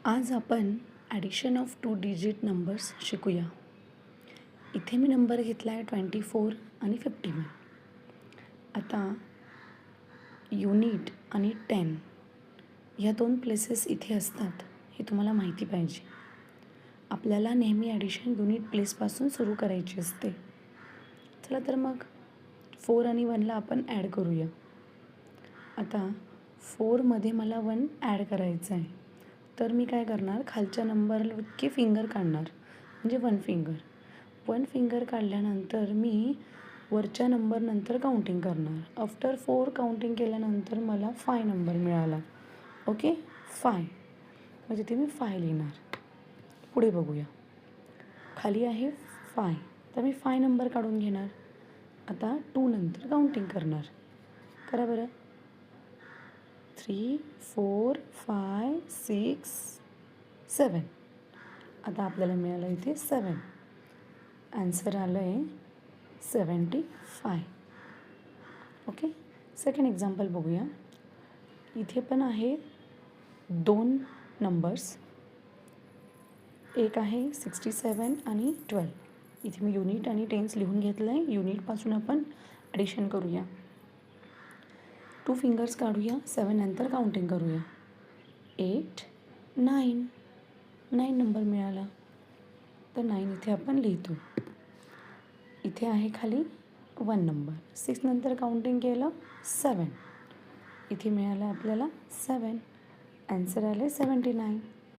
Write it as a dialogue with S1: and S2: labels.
S1: आज आपण addition of 2 digit numbers शिकूया. इथे मी नंबर घेतला आहे 24 आणि 51. आता युनिट आणि 10 ह्या 2 प्लेसेस इथे असतात हे तुम्हाला माहिती पाहिजे. आपल्याला नेहमी ॲडिशन युनिट प्लेसपासून सुरू करायची असते. चला तर मग 4 आणि 1ला आपण ॲड करूया. आता 4मध्ये मला 1 ॲड करायचं आहे. तर मी काय करणार, खालच्या नंबरवरती फिंगर काढणार, म्हणजे 1 फिंगर. 1 फिंगर काढल्यानंतर मी वरच्या नंबरनंतर काउंटिंग करणार. आफ्टर 4 काउंटिंग केल्यानंतर मला 5 नंबर मिळाला. ओके, 5. म्हणजे ते मी 5 लिहिणार. पुढे बघूया. खाली आहे 5, तर मी 5 नंबर काढून घेणार. आता 2 नंतर काउंटिंग करणार. करा बरं. 3, 4, 5, 6, 7. आता आपल्याला मिळालं इथे 7. आन्सर आलं आहे 75. ओके, सेकंड एक्झाम्पल बघूया. इथे पण आहे 2 नंबर्स. एक आहे 67 आणि 12. इथे मी युनिट आणि टेन्स लिहून घेतलं आहे. युनिटपासून आपण ॲडिशन करूया. 2 फिंगर्स काढूया. 7 नंतर काउंटिंग करूया. 8, 9. 9 नंबर मिळाला. तर 9 इथे आपण लिहितो. इथे आहे खाली 1 नंबर. 6 नंतर काउंटिंग केलं 7. इथे मिळालं आपल्याला 7. आन्सर आले 79.